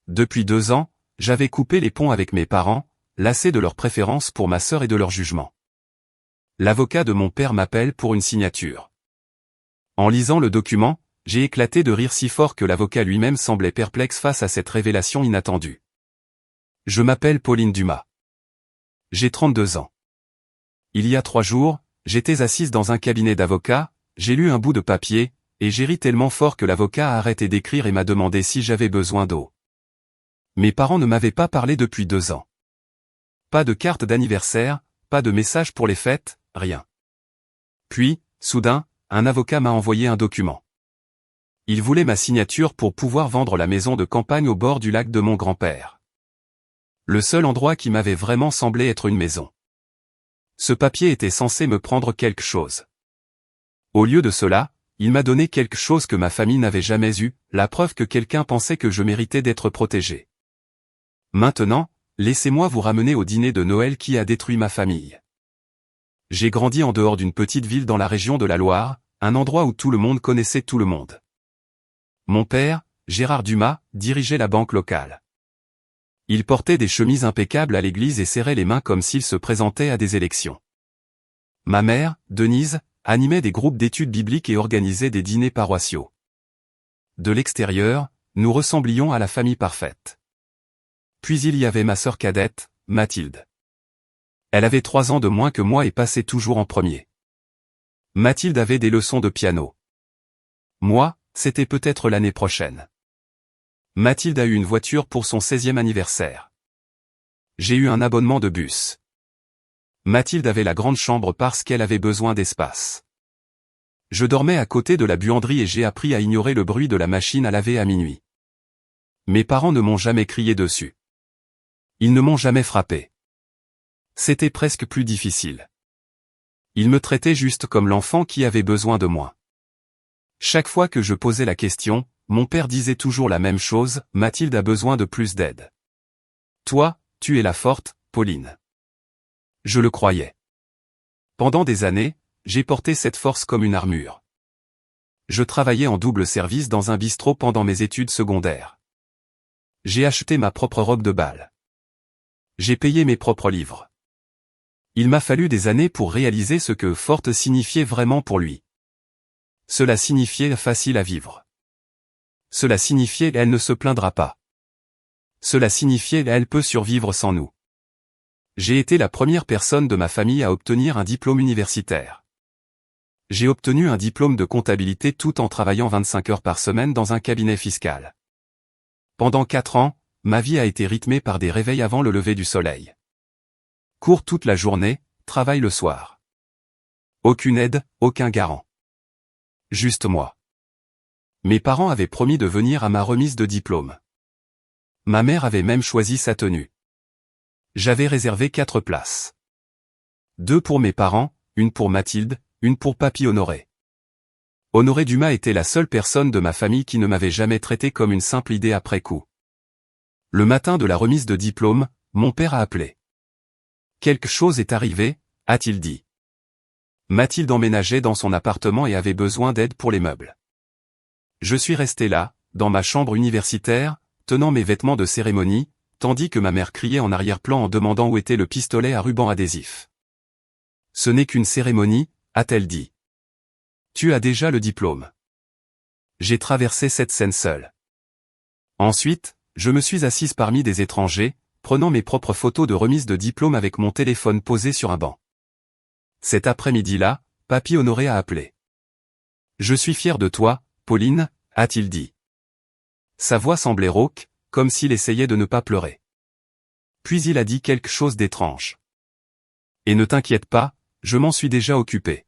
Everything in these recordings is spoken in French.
Depuis 2 ans, j'avais coupé les ponts avec mes parents, lassé de leur préférence pour ma sœur et de leur jugement. L'avocat de mon père m'appelle pour une signature. En lisant le document, j'ai éclaté de rire si fort que l'avocat lui-même semblait perplexe face à cette révélation inattendue. Je m'appelle Pauline Dumas. J'ai 32 ans. Il y a 3 jours, j'étais assise dans un cabinet d'avocat, j'ai lu un bout de papier, et j'ai ri tellement fort que l'avocat a arrêté d'écrire et m'a demandé si j'avais besoin d'eau. Mes parents ne m'avaient pas parlé depuis 2 ans. Pas de carte d'anniversaire, pas de message pour les fêtes, rien. Puis, soudain, un avocat m'a envoyé un document. Il voulait ma signature pour pouvoir vendre la maison de campagne au bord du lac de mon grand-père. Le seul endroit qui m'avait vraiment semblé être une maison. Ce papier était censé me prendre quelque chose. Au lieu de cela, il m'a donné quelque chose que ma famille n'avait jamais eu, la preuve que quelqu'un pensait que je méritais d'être protégé. Maintenant, laissez-moi vous ramener au dîner de Noël qui a détruit ma famille. J'ai grandi en dehors d'une petite ville dans la région de la Loire, un endroit où tout le monde connaissait tout le monde. Mon père, Gérard Dumas, dirigeait la banque locale. Il portait des chemises impeccables à l'église et serrait les mains comme s'il se présentait à des élections. Ma mère, Denise, animait des groupes d'études bibliques et organisait des dîners paroissiaux. De l'extérieur, nous ressemblions à la famille parfaite. Puis il y avait ma sœur cadette, Mathilde. Elle avait 3 ans de moins que moi et passait toujours en premier. Mathilde avait des leçons de piano. Moi, c'était peut-être l'année prochaine. Mathilde a eu une voiture pour son 16e anniversaire. J'ai eu un abonnement de bus. Mathilde avait la grande chambre parce qu'elle avait besoin d'espace. Je dormais à côté de la buanderie et j'ai appris à ignorer le bruit de la machine à laver à minuit. Mes parents ne m'ont jamais crié dessus. Ils ne m'ont jamais frappé. C'était presque plus difficile. Ils me traitaient juste comme l'enfant qui avait besoin de moi. Chaque fois que je posais la question, mon père disait toujours la même chose, Mathilde a besoin de plus d'aide. Toi, tu es la forte, Pauline. Je le croyais. Pendant des années, j'ai porté cette force comme une armure. Je travaillais en double service dans un bistrot pendant mes études secondaires. J'ai acheté ma propre robe de bal. J'ai payé mes propres livres. Il m'a fallu des années pour réaliser ce que forte signifiait vraiment pour lui. Cela signifiait facile à vivre. Cela signifiait elle ne se plaindra pas. Cela signifiait elle peut survivre sans nous. J'ai été la première personne de ma famille à obtenir un diplôme universitaire. J'ai obtenu un diplôme de comptabilité tout en travaillant 25 heures par semaine dans un cabinet fiscal. Pendant 4 ans, ma vie a été rythmée par des réveils avant le lever du soleil. Cours toute la journée, travail le soir. Aucune aide, aucun garant. Juste moi. Mes parents avaient promis de venir à ma remise de diplôme. Ma mère avait même choisi sa tenue. J'avais réservé 4 places. 2 pour mes parents, une pour Mathilde, une pour Papy Honoré. Honoré Dumas était la seule personne de ma famille qui ne m'avait jamais traité comme une simple idée après coup. Le matin de la remise de diplôme, mon père a appelé. Quelque chose est arrivé, a-t-il dit. Mathilde emménageait dans son appartement et avait besoin d'aide pour les meubles. Je suis resté là, dans ma chambre universitaire, tenant mes vêtements de cérémonie, tandis que ma mère criait en arrière-plan en demandant où était le pistolet à ruban adhésif. Ce n'est qu'une cérémonie, a-t-elle dit. Tu as déjà le diplôme. J'ai traversé cette scène seule. Ensuite, je me suis assise parmi des étrangers, prenant mes propres photos de remise de diplôme avec mon téléphone posé sur un banc. Cet après-midi-là, Papy Honoré a appelé. Je suis fier de toi, Pauline, a-t-il dit. Sa voix semblait rauque, comme s'il essayait de ne pas pleurer. Puis il a dit quelque chose d'étrange. Et ne t'inquiète pas, je m'en suis déjà occupé.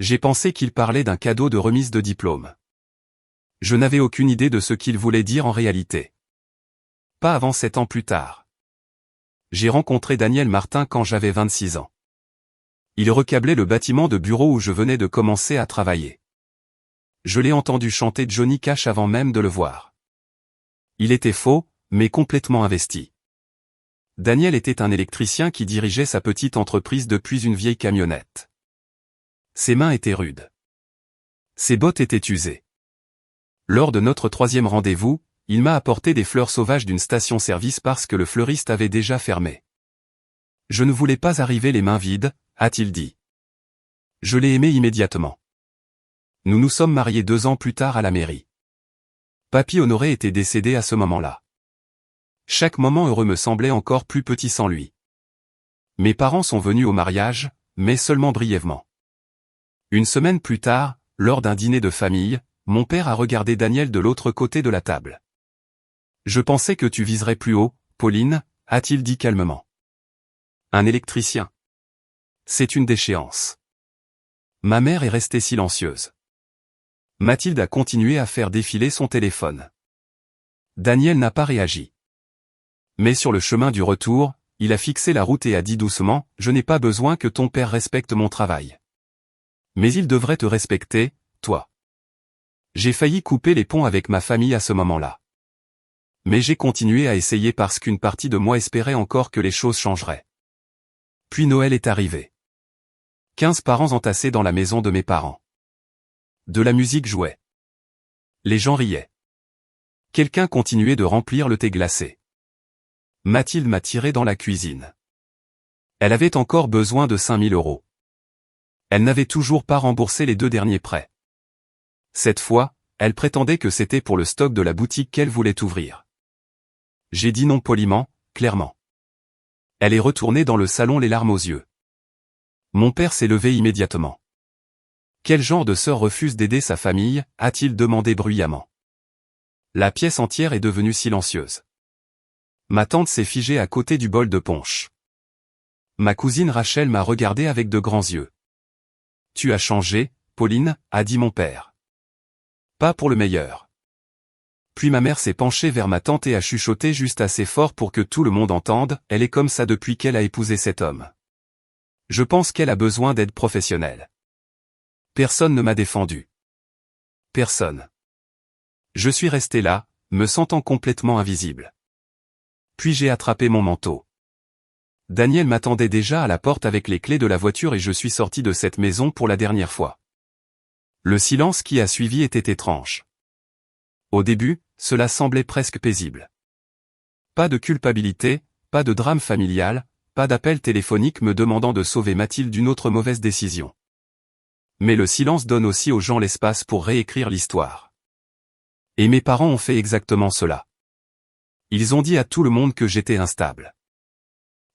J'ai pensé qu'il parlait d'un cadeau de remise de diplôme. Je n'avais aucune idée de ce qu'il voulait dire en réalité. Pas avant 7 ans plus tard. J'ai rencontré Daniel Martin quand j'avais 26 ans. Il recablait le bâtiment de bureau où je venais de commencer à travailler. Je l'ai entendu chanter Johnny Cash avant même de le voir. Il était faux, mais complètement investi. Daniel était un électricien qui dirigeait sa petite entreprise depuis une vieille camionnette. Ses mains étaient rudes. Ses bottes étaient usées. Lors de notre 3e rendez-vous, il m'a apporté des fleurs sauvages d'une station-service parce que le fleuriste avait déjà fermé. Je ne voulais pas arriver les mains vides, a-t-il dit. Je l'ai aimé immédiatement. Nous nous sommes mariés 2 ans plus tard à la mairie. Papy Honoré était décédé à ce moment-là. Chaque moment heureux me semblait encore plus petit sans lui. Mes parents sont venus au mariage, mais seulement brièvement. Une semaine plus tard, lors d'un dîner de famille, mon père a regardé Daniel de l'autre côté de la table. Je pensais que tu viserais plus haut, Pauline, a-t-il dit calmement. Un électricien. C'est une déchéance. Ma mère est restée silencieuse. Mathilde a continué à faire défiler son téléphone. Daniel n'a pas réagi. Mais sur le chemin du retour, il a fixé la route et a dit doucement, « Je n'ai pas besoin que ton père respecte mon travail. Mais il devrait te respecter, toi. » J'ai failli couper les ponts avec ma famille à ce moment-là. Mais j'ai continué à essayer parce qu'une partie de moi espérait encore que les choses changeraient. Puis Noël est arrivé. 15 parents entassés dans la maison de mes parents. De la musique jouait. Les gens riaient. Quelqu'un continuait de remplir le thé glacé. Mathilde m'a tiré dans la cuisine. Elle avait encore besoin de 5 000 €. Elle n'avait toujours pas remboursé les 2 derniers prêts. Cette fois, elle prétendait que c'était pour le stock de la boutique qu'elle voulait ouvrir. J'ai dit non poliment, clairement. Elle est retournée dans le salon les larmes aux yeux. Mon père s'est levé immédiatement. Quel genre de sœur refuse d'aider sa famille, a-t-il demandé bruyamment. La pièce entière est devenue silencieuse. Ma tante s'est figée à côté du bol de punch. Ma cousine Rachel m'a regardé avec de grands yeux. Tu as changé, Pauline, a dit mon père. Pas pour le meilleur. Puis ma mère s'est penchée vers ma tante et a chuchoté juste assez fort pour que tout le monde entende, elle est comme ça depuis qu'elle a épousé cet homme. Je pense qu'elle a besoin d'aide professionnelle. Personne ne m'a défendu. Personne. Je suis resté là, me sentant complètement invisible. Puis j'ai attrapé mon manteau. Daniel m'attendait déjà à la porte avec les clés de la voiture et je suis sorti de cette maison pour la dernière fois. Le silence qui a suivi était étrange. Au début, cela semblait presque paisible. Pas de culpabilité, pas de drame familial, pas d'appel téléphonique me demandant de sauver Mathilde d'une autre mauvaise décision. Mais le silence donne aussi aux gens l'espace pour réécrire l'histoire. Et mes parents ont fait exactement cela. Ils ont dit à tout le monde que j'étais instable.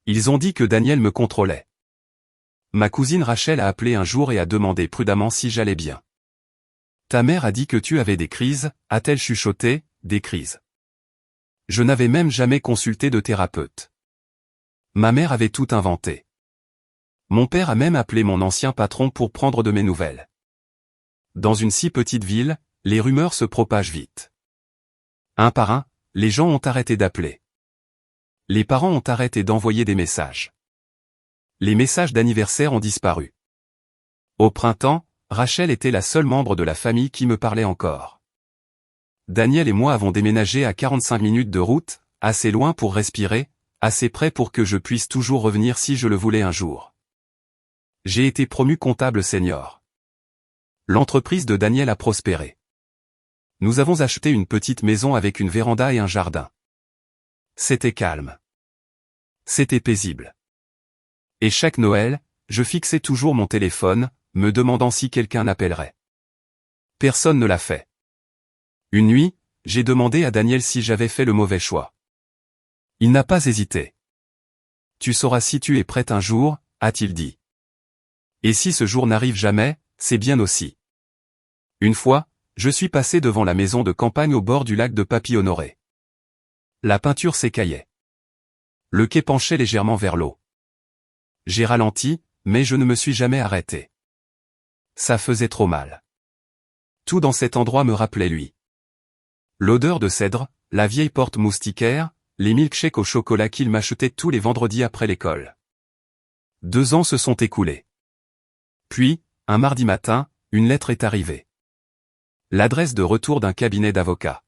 Ils ont dit que Daniel me contrôlait. Ma cousine Rachel a appelé un jour et a demandé prudemment si j'allais bien. Ta mère a dit que tu avais des crises, a-t-elle chuchoté, des crises. Je n'avais même jamais consulté de thérapeute. Ma mère avait tout inventé. Mon père a même appelé mon ancien patron pour prendre de mes nouvelles. Dans une si petite ville, les rumeurs se propagent vite. Un par un, les gens ont arrêté d'appeler. Les parents ont arrêté d'envoyer des messages. Les messages d'anniversaire ont disparu. Au printemps, Rachel était la seule membre de la famille qui me parlait encore. Daniel et moi avons déménagé à 45 minutes de route, assez loin pour respirer, assez près pour que je puisse toujours revenir si je le voulais un jour. J'ai été promu comptable senior. L'entreprise de Daniel a prospéré. Nous avons acheté une petite maison avec une véranda et un jardin. C'était calme. C'était paisible. Et chaque Noël, je fixais toujours mon téléphone, me demandant si quelqu'un appellerait. Personne ne l'a fait. Une nuit, j'ai demandé à Daniel si j'avais fait le mauvais choix. Il n'a pas hésité. Tu sauras si tu es prête un jour, a-t-il dit. Et si ce jour n'arrive jamais, c'est bien aussi. Une fois, je suis passé devant la maison de campagne au bord du lac de Papy Honoré. La peinture s'écaillait. Le quai penchait légèrement vers l'eau. J'ai ralenti, mais je ne me suis jamais arrêté. Ça faisait trop mal. Tout dans cet endroit me rappelait lui. L'odeur de cèdre, la vieille porte moustiquaire, les milkshakes au chocolat qu'il m'achetait tous les vendredis après l'école. 2 ans se sont écoulés. Puis, un mardi matin, une lettre est arrivée. L'adresse de retour d'un cabinet d'avocats.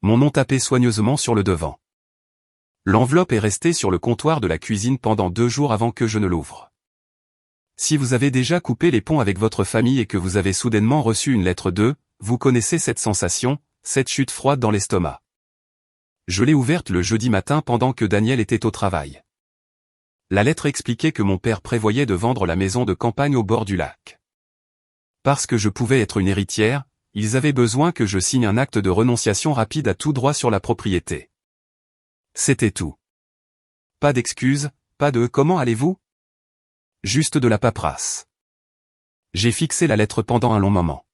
Mon nom tapé soigneusement sur le devant. L'enveloppe est restée sur le comptoir de la cuisine pendant 2 jours avant que je ne l'ouvre. Si vous avez déjà coupé les ponts avec votre famille et que vous avez soudainement reçu une lettre d'eux, vous connaissez cette sensation, cette chute froide dans l'estomac. Je l'ai ouverte le jeudi matin pendant que Daniel était au travail. La lettre expliquait que mon père prévoyait de vendre la maison de campagne au bord du lac. Parce que je pouvais être une héritière, ils avaient besoin que je signe un acte de renonciation rapide à tout droit sur la propriété. C'était tout. Pas d'excuses, pas de « comment allez-vous ?» Juste de la paperasse. J'ai fixé la lettre pendant un long moment.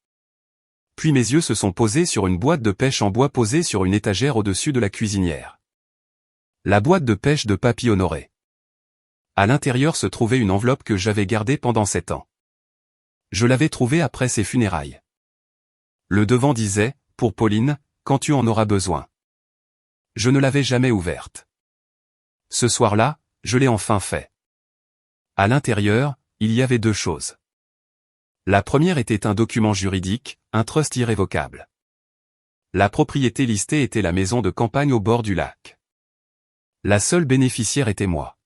Puis mes yeux se sont posés sur une boîte de pêche en bois posée sur une étagère au-dessus de la cuisinière. La boîte de pêche de Papy Honoré. À l'intérieur se trouvait une enveloppe que j'avais gardée pendant 7 ans. Je l'avais trouvée après ses funérailles. Le devant disait, pour Pauline, quand tu en auras besoin. Je ne l'avais jamais ouverte. Ce soir-là, je l'ai enfin fait. À l'intérieur, il y avait 2 choses. La première était un document juridique, un trust irrévocable. La propriété listée était la maison de campagne au bord du lac. La seule bénéficiaire était moi.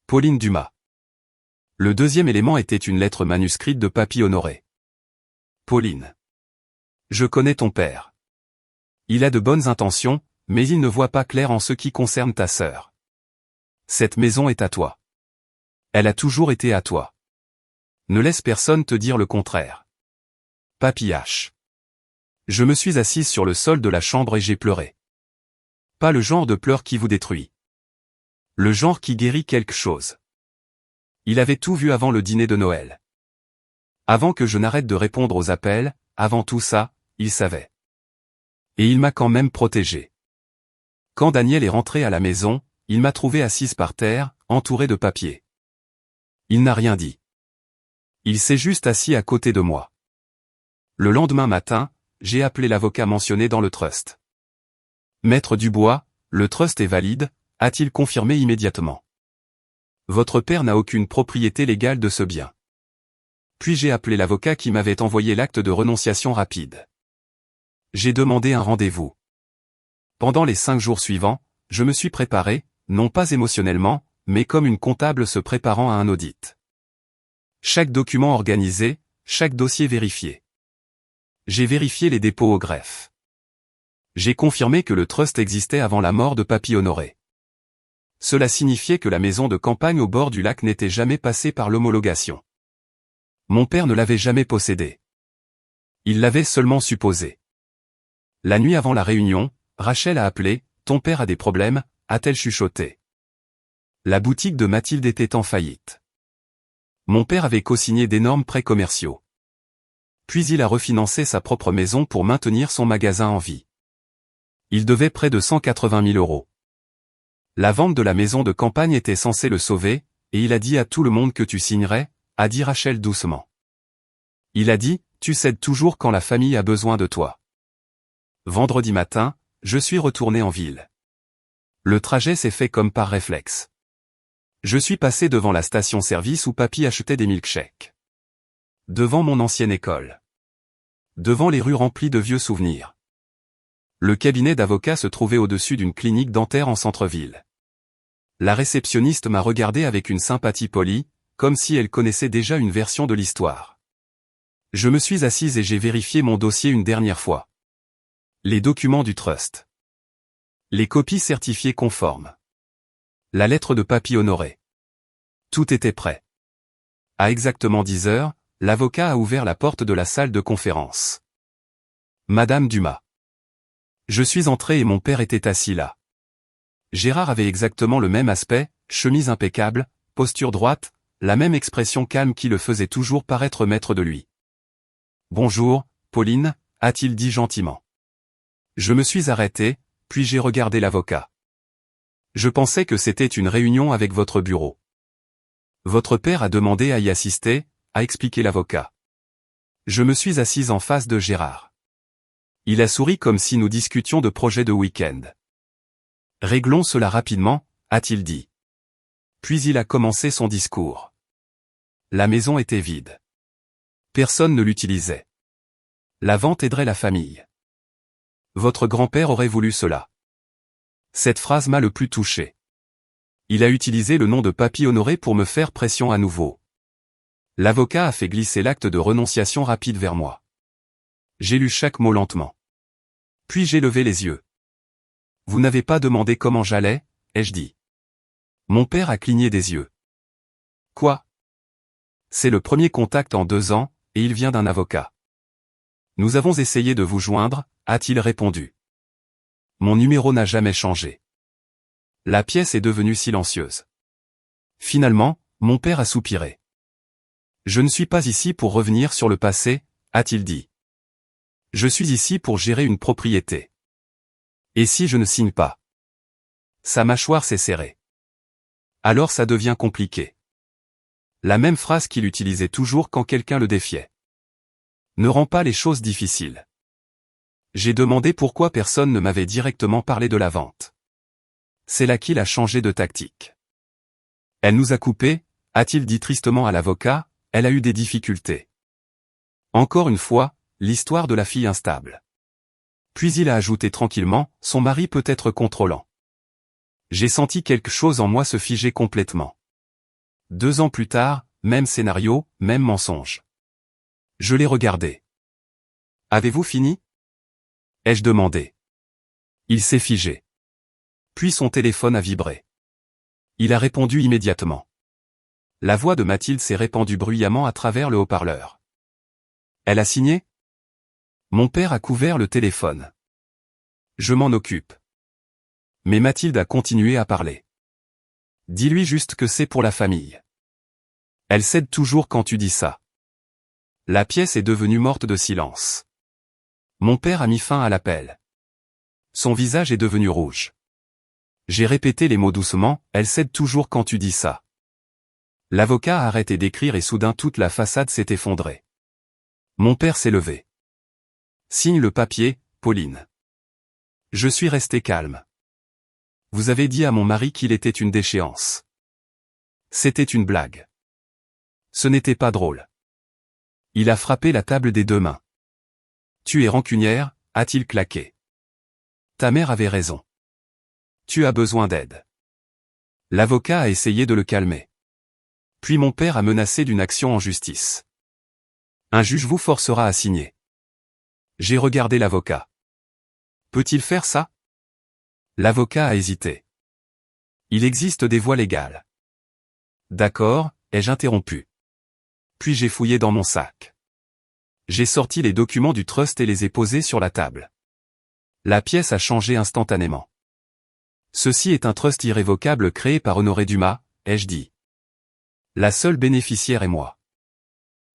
Pauline Dumas. Le deuxième élément était une lettre manuscrite de Papy Honoré. Pauline. Je connais ton père. Il a de bonnes intentions, mais il ne voit pas clair en ce qui concerne ta sœur. Cette maison est à toi. Elle a toujours été à toi. Ne laisse personne te dire le contraire. Papy H. Je me suis assise sur le sol de la chambre et j'ai pleuré. Pas le genre de pleurs qui vous détruit. Le genre qui guérit quelque chose. Il avait tout vu avant le dîner de Noël. Avant que je n'arrête de répondre aux appels, avant tout ça, il savait. Et il m'a quand même protégé. Quand Daniel est rentré à la maison, il m'a trouvé assise par terre, entourée de papiers. Il n'a rien dit. Il s'est juste assis à côté de moi. Le lendemain matin, j'ai appelé l'avocat mentionné dans le trust. Maître Dubois, le trust est valide, a-t-il confirmé immédiatement. Votre père n'a aucune propriété légale de ce bien. Puis j'ai appelé l'avocat qui m'avait envoyé l'acte de renonciation rapide. J'ai demandé un rendez-vous. Pendant les 5 jours suivants, je me suis préparé, non pas émotionnellement, mais comme une comptable se préparant à un audit. Chaque document organisé, chaque dossier vérifié. J'ai vérifié les dépôts au greffe. J'ai confirmé que le trust existait avant la mort de Papy Honoré. Cela signifiait que la maison de campagne au bord du lac n'était jamais passée par l'homologation. Mon père ne l'avait jamais possédée. Il l'avait seulement supposée. La nuit avant la réunion, Rachel a appelé, « Ton père a des problèmes », a-t-elle chuchoté. La boutique de Mathilde était en faillite. Mon père avait co-signé d'énormes prêts commerciaux. Puis il a refinancé sa propre maison pour maintenir son magasin en vie. Il devait près de 180 000 €. La vente de la maison de campagne était censée le sauver, et il a dit à tout le monde que tu signerais, a dit Rachel doucement. Il a dit, tu cèdes toujours quand la famille a besoin de toi. Vendredi matin, je suis retourné en ville. Le trajet s'est fait comme par réflexe. Je suis passé devant la station-service où Papy achetait des milkshakes. Devant mon ancienne école. Devant les rues remplies de vieux souvenirs. Le cabinet d'avocat se trouvait au-dessus d'une clinique dentaire en centre-ville. La réceptionniste m'a regardé avec une sympathie polie, comme si elle connaissait déjà une version de l'histoire. Je me suis assise et j'ai vérifié mon dossier une dernière fois. Les documents du trust. Les copies certifiées conformes. La lettre de Papy Honoré. Tout était prêt. À exactement 10 heures, l'avocat a ouvert la porte de la salle de conférence. Madame Dumas. Je suis entré et mon père était assis là. Gérard avait exactement le même aspect, chemise impeccable, posture droite, la même expression calme qui le faisait toujours paraître maître de lui. Bonjour, Pauline, a-t-il dit gentiment. Je me suis arrêté, puis j'ai regardé l'avocat. Je pensais que c'était une réunion avec votre bureau. Votre père a demandé à y assister, a expliqué l'avocat. Je me suis assise en face de Gérard. Il a souri comme si nous discutions de projets de week-end. Réglons cela rapidement, a-t-il dit. Puis il a commencé son discours. La maison était vide. Personne ne l'utilisait. La vente aiderait la famille. Votre grand-père aurait voulu cela. Cette phrase m'a le plus touché. Il a utilisé le nom de Papy Honoré pour me faire pression à nouveau. L'avocat a fait glisser l'acte de renonciation rapide vers moi. J'ai lu chaque mot lentement. Puis j'ai levé les yeux. Vous n'avez pas demandé comment j'allais, ai-je dit. Mon père a cligné des yeux. Quoi? C'est le premier contact en 2 ans, et il vient d'un avocat. Nous avons essayé de vous joindre, a-t-il répondu. Mon numéro n'a jamais changé. La pièce est devenue silencieuse. Finalement, mon père a soupiré. Je ne suis pas ici pour revenir sur le passé, a-t-il dit. Je suis ici pour gérer une propriété. Et si je ne signe pas? Sa mâchoire s'est serrée. Alors ça devient compliqué. La même phrase qu'il utilisait toujours quand quelqu'un le défiait. Ne rend pas les choses difficiles. J'ai demandé pourquoi personne ne m'avait directement parlé de la vente. C'est là qu'il a changé de tactique. Elle nous a coupés, a-t-il dit tristement à l'avocat, elle a eu des difficultés. Encore une fois, l'histoire de la fille instable. Puis il a ajouté tranquillement, son mari peut être contrôlant. J'ai senti quelque chose en moi se figer complètement. 2 ans plus tard, même scénario, même mensonge. Je l'ai regardé. Avez-vous fini? Ai-je demandé. Il s'est figé. Puis son téléphone a vibré. Il a répondu immédiatement. La voix de Mathilde s'est répandue bruyamment à travers le haut-parleur. Elle a signé? Mon père a couvert le téléphone. Je m'en occupe. Mais Mathilde a continué à parler. Dis-lui juste que c'est pour la famille. Elle cède toujours quand tu dis ça. La pièce est devenue morte de silence. Mon père a mis fin à l'appel. Son visage est devenu rouge. J'ai répété les mots doucement, elle cède toujours quand tu dis ça. L'avocat a arrêté d'écrire et soudain toute la façade s'est effondrée. Mon père s'est levé. Signe le papier, Pauline. Je suis resté calme. Vous avez dit à mon mari qu'il était une déchéance. C'était une blague. Ce n'était pas drôle. Il a frappé la table des 2 mains. Tu es rancunière, a-t-il claqué. Ta mère avait raison. Tu as besoin d'aide. L'avocat a essayé de le calmer. Puis mon père a menacé d'une action en justice. Un juge vous forcera à signer. J'ai regardé l'avocat. Peut-il faire ça? L'avocat a hésité. Il existe des voies légales. D'accord, ai-je interrompu. Puis j'ai fouillé dans mon sac. J'ai sorti les documents du trust et les ai posés sur la table. La pièce a changé instantanément. Ceci est un trust irrévocable créé par Honoré Dumas, ai-je dit. La seule bénéficiaire est moi.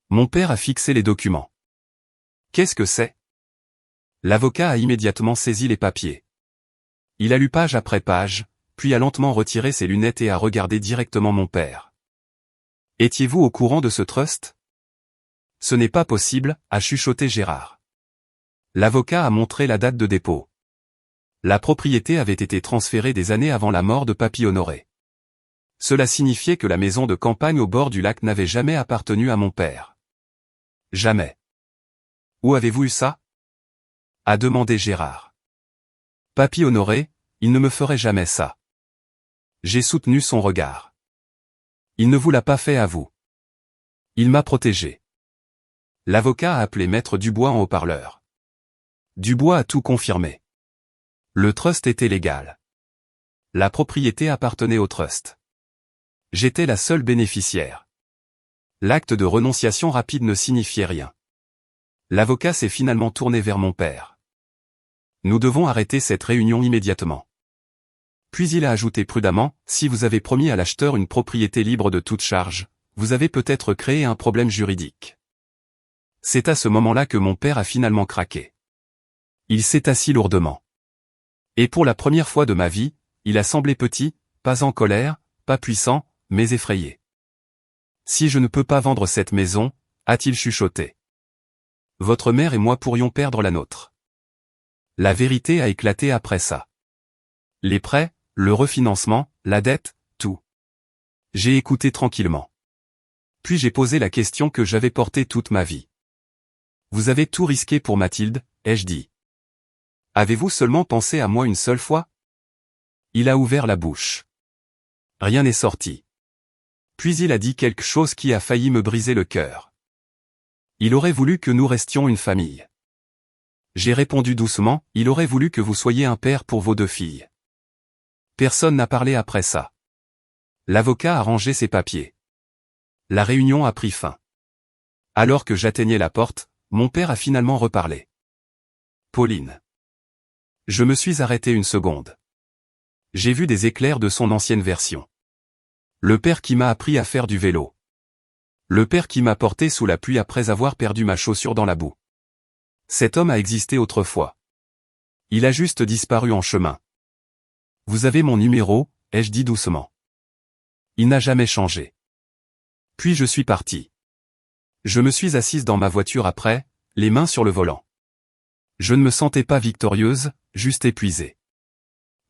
Mon père a fixé les documents. Qu'est-ce que c'est? L'avocat a immédiatement saisi les papiers. Il a lu page après page, puis a lentement retiré ses lunettes et a regardé directement mon père. Étiez-vous au courant de ce trust? Ce n'est pas possible, a chuchoté Gérard. L'avocat a montré la date de dépôt. La propriété avait été transférée des années avant la mort de Papy Honoré. Cela signifiait que la maison de campagne au bord du lac n'avait jamais appartenu à mon père. Jamais. Où avez-vous eu ça? A demandé Gérard. Papy Honoré, il ne me ferait jamais ça. J'ai soutenu son regard. Il ne vous l'a pas fait à vous. Il m'a protégé. L'avocat a appelé Maître Dubois en haut-parleur. Dubois a tout confirmé. Le trust était légal. La propriété appartenait au trust. J'étais la seule bénéficiaire. L'acte de renonciation rapide ne signifiait rien. L'avocat s'est finalement tourné vers mon père. Nous devons arrêter cette réunion immédiatement. Puis il a ajouté prudemment, si vous avez promis à l'acheteur une propriété libre de toute charge, vous avez peut-être créé un problème juridique. C'est à ce moment-là que mon père a finalement craqué. Il s'est assis lourdement. Et pour la première fois de ma vie, il a semblé petit, pas en colère, pas puissant, mais effrayé. Si je ne peux pas vendre cette maison, a-t-il chuchoté. Votre mère et moi pourrions perdre la nôtre. La vérité a éclaté après ça. Les prêts, le refinancement, la dette, tout. J'ai écouté tranquillement. Puis j'ai posé la question que j'avais portée toute ma vie. Vous avez tout risqué pour Mathilde, ai-je dit. Avez-vous seulement pensé à moi une seule fois? Il a ouvert la bouche. Rien n'est sorti. Puis il a dit quelque chose qui a failli me briser le cœur. Il aurait voulu que nous restions une famille. J'ai répondu doucement, il aurait voulu que vous soyez un père pour vos 2 filles. Personne n'a parlé après ça. L'avocat a rangé ses papiers. La réunion a pris fin. Alors que j'atteignais la porte, mon père a finalement reparlé. Pauline. Je me suis arrêté une seconde. J'ai vu des éclairs de son ancienne version. Le père qui m'a appris à faire du vélo. Le père qui m'a porté sous la pluie après avoir perdu ma chaussure dans la boue. Cet homme a existé autrefois. Il a juste disparu en chemin. Vous avez mon numéro, ai-je dit doucement. Il n'a jamais changé. Puis je suis parti. Je me suis assise dans ma voiture après, les mains sur le volant. Je ne me sentais pas victorieuse, juste épuisée.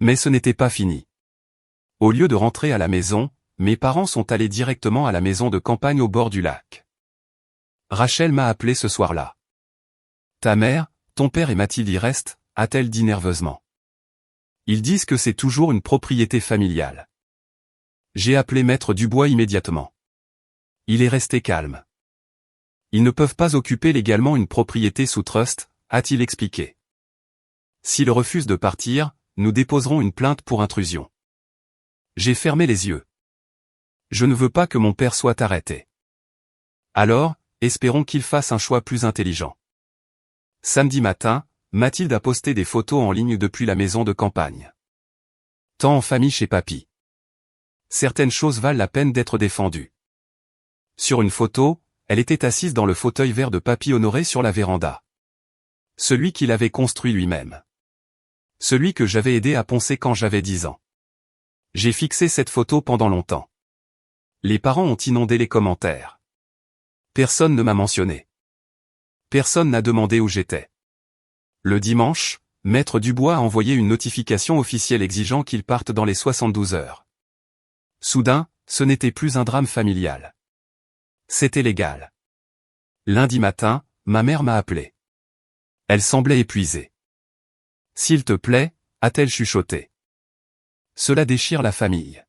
Mais ce n'était pas fini. Au lieu de rentrer à la maison, mes parents sont allés directement à la maison de campagne au bord du lac. Rachel m'a appelé ce soir-là. Ta mère, ton père et Mathilde y restent, a-t-elle dit nerveusement. Ils disent que c'est toujours une propriété familiale. J'ai appelé Maître Dubois immédiatement. Il est resté calme. Ils ne peuvent pas occuper légalement une propriété sous trust, a-t-il expliqué. S'ils refusent de partir, nous déposerons une plainte pour intrusion. J'ai fermé les yeux. Je ne veux pas que mon père soit arrêté. Alors, espérons qu'il fasse un choix plus intelligent. Samedi matin, Mathilde a posté des photos en ligne depuis la maison de campagne. Tant en famille chez papy. Certaines choses valent la peine d'être défendues. Sur une photo, elle était assise dans le fauteuil vert de papy Honoré sur la véranda. Celui qu'il avait construit lui-même. Celui que j'avais aidé à poncer quand j'avais 10 ans. J'ai fixé cette photo pendant longtemps. Les parents ont inondé les commentaires. Personne ne m'a mentionné. Personne n'a demandé où j'étais. Le dimanche, Maître Dubois a envoyé une notification officielle exigeant qu'ils partent dans les 72 heures. Soudain, ce n'était plus un drame familial. C'était légal. Lundi matin, ma mère m'a appelé. Elle semblait épuisée. S'il te plaît, a-t-elle chuchoté. Cela déchire la famille.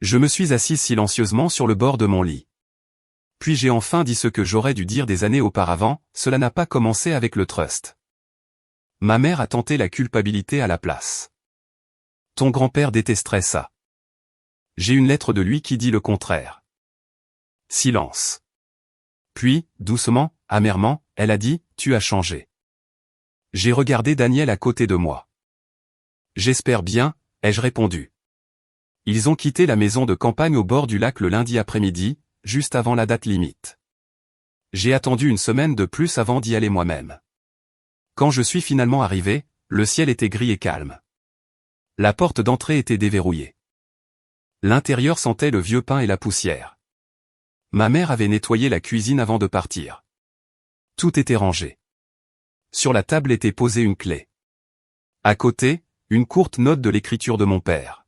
Je me suis assise silencieusement sur le bord de mon lit. Puis j'ai enfin dit ce que j'aurais dû dire des années auparavant, cela n'a pas commencé avec le trust. Ma mère a tenté la culpabilité à la place. Ton grand-père détesterait ça. J'ai une lettre de lui qui dit le contraire. Silence. Puis, doucement, amèrement, elle a dit, tu as changé. J'ai regardé Daniel à côté de moi. J'espère bien, ai-je répondu. Ils ont quitté la maison de campagne au bord du lac le lundi après-midi, juste avant la date limite. J'ai attendu une semaine de plus avant d'y aller moi-même. Quand je suis finalement arrivé, le ciel était gris et calme. La porte d'entrée était déverrouillée. L'intérieur sentait le vieux pain et la poussière. Ma mère avait nettoyé la cuisine avant de partir. Tout était rangé. Sur la table était posée une clé. À côté, une courte note de l'écriture de mon père.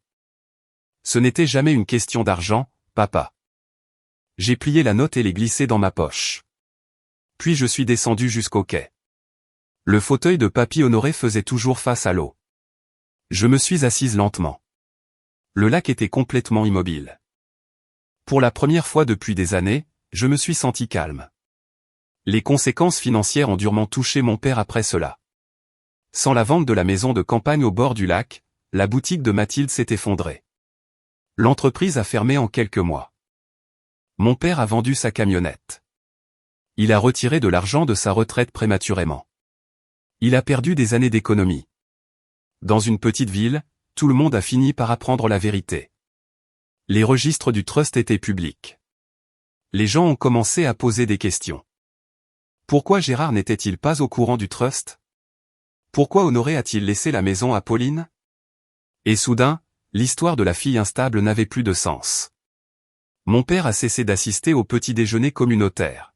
Ce n'était jamais une question d'argent, papa. J'ai plié la note et l'ai glissée dans ma poche. Puis je suis descendu jusqu'au quai. Le fauteuil de papy Honoré faisait toujours face à l'eau. Je me suis assise lentement. Le lac était complètement immobile. Pour la première fois depuis des années, je me suis senti calme. Les conséquences financières ont durement touché mon père après cela. Sans la vente de la maison de campagne au bord du lac, la boutique de Mathilde s'est effondrée. L'entreprise a fermé en quelques mois. Mon père a vendu sa camionnette. Il a retiré de l'argent de sa retraite prématurément. Il a perdu des années d'économie. Dans une petite ville, tout le monde a fini par apprendre la vérité. Les registres du trust étaient publics. Les gens ont commencé à poser des questions. Pourquoi Gérard n'était-il pas au courant du trust? Pourquoi Honoré a-t-il laissé la maison à Pauline? Et soudain, l'histoire de la fille instable n'avait plus de sens. Mon père a cessé d'assister au petit déjeuner communautaire.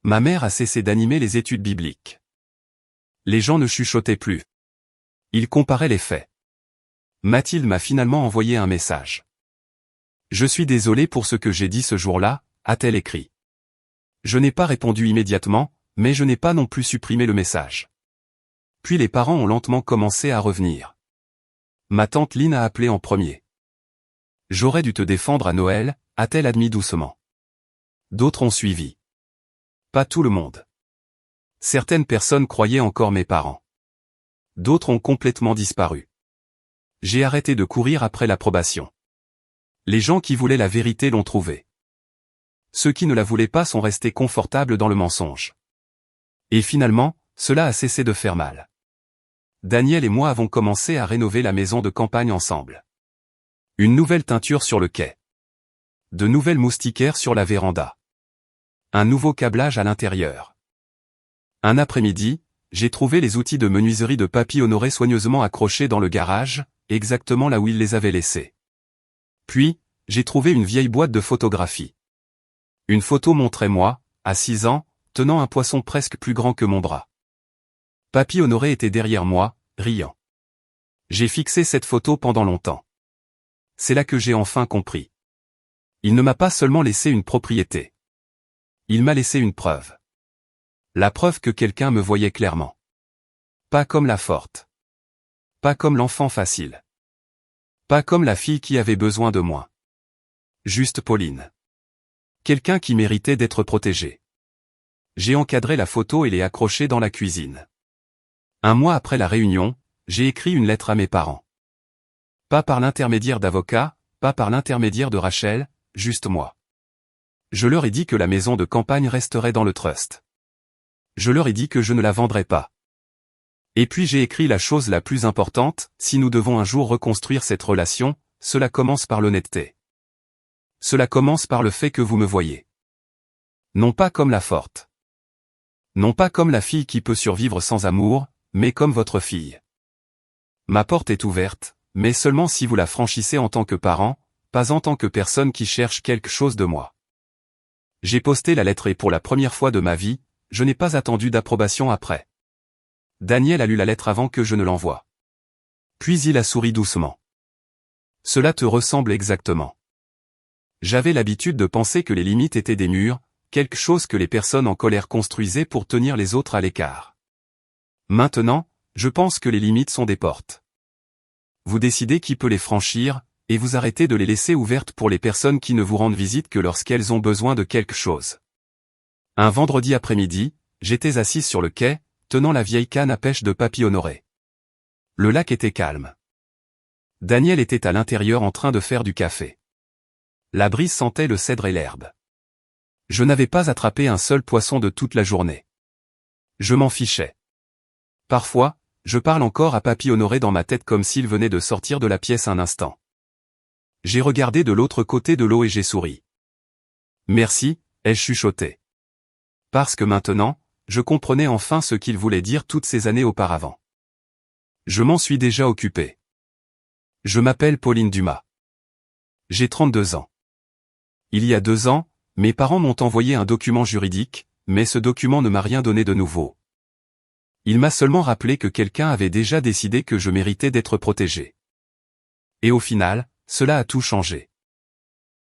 Ma mère a cessé d'animer les études bibliques. Les gens ne chuchotaient plus. Ils comparaient les faits. Mathilde m'a finalement envoyé un message. Je suis désolé pour ce que j'ai dit ce jour-là, a-t-elle écrit. Je n'ai pas répondu immédiatement, mais je n'ai pas non plus supprimé le message. Puis les parents ont lentement commencé à revenir. Ma tante Lynn a appelé en premier. J'aurais dû te défendre à Noël, a-t-elle admis doucement. D'autres ont suivi. Pas tout le monde. Certaines personnes croyaient encore mes parents. D'autres ont complètement disparu. J'ai arrêté de courir après l'approbation. Les gens qui voulaient la vérité l'ont trouvée. Ceux qui ne la voulaient pas sont restés confortables dans le mensonge. Et finalement, cela a cessé de faire mal. Daniel et moi avons commencé à rénover la maison de campagne ensemble. Une nouvelle teinture sur le quai. De nouvelles moustiquaires sur la véranda. Un nouveau câblage à l'intérieur. Un après-midi, j'ai trouvé les outils de menuiserie de Papy Honoré soigneusement accrochés dans le garage, exactement là où il les avait laissés. Puis, j'ai trouvé une vieille boîte de photographie. Une photo montrait moi, à 6 ans, tenant un poisson presque plus grand que mon bras. Papy Honoré était derrière moi, riant. J'ai fixé cette photo pendant longtemps. C'est là que j'ai enfin compris. Il ne m'a pas seulement laissé une propriété. Il m'a laissé une preuve. La preuve que quelqu'un me voyait clairement. Pas comme la forte. Pas comme l'enfant facile. Pas comme la fille qui avait besoin de moi. Juste Pauline. Quelqu'un qui méritait d'être protégé. J'ai encadré la photo et l'ai accrochée dans la cuisine. Un mois après la réunion, j'ai écrit une lettre à mes parents. Pas par l'intermédiaire d'avocats, pas par l'intermédiaire de Rachel, juste moi. Je leur ai dit que la maison de campagne resterait dans le trust. Je leur ai dit que je ne la vendrais pas. Et puis j'ai écrit la chose la plus importante, si nous devons un jour reconstruire cette relation, cela commence par l'honnêteté. Cela commence par le fait que vous me voyez. Non pas comme la forte. Non pas comme la fille qui peut survivre sans amour, mais comme votre fille. Ma porte est ouverte, mais seulement si vous la franchissez en tant que parent, pas en tant que personne qui cherche quelque chose de moi. J'ai posté la lettre et pour la première fois de ma vie, je n'ai pas attendu d'approbation après. Daniel a lu la lettre avant que je ne l'envoie. Puis il a souri doucement. Cela te ressemble exactement. J'avais l'habitude de penser que les limites étaient des murs, quelque chose que les personnes en colère construisaient pour tenir les autres à l'écart. Maintenant, je pense que les limites sont des portes. Vous décidez qui peut les franchir, et vous arrêtez de les laisser ouvertes pour les personnes qui ne vous rendent visite que lorsqu'elles ont besoin de quelque chose. Un vendredi après-midi, j'étais assise sur le quai, tenant la vieille canne à pêche de Papy Honoré. Le lac était calme. Daniel était à l'intérieur en train de faire du café. La brise sentait le cèdre et l'herbe. Je n'avais pas attrapé un seul poisson de toute la journée. Je m'en fichais. Parfois, je parle encore à Papy Honoré dans ma tête comme s'il venait de sortir de la pièce un instant. J'ai regardé de l'autre côté de l'eau et j'ai souri. Merci, ai-je chuchoté. Parce que maintenant, je comprenais enfin ce qu'il voulait dire toutes ces années auparavant. Je m'en suis déjà occupé. Je m'appelle Pauline Dumas. J'ai 32 ans. Il y a 2 ans, mes parents m'ont envoyé un document juridique, mais ce document ne m'a rien donné de nouveau. Il m'a seulement rappelé que quelqu'un avait déjà décidé que je méritais d'être protégé. Et au final, cela a tout changé.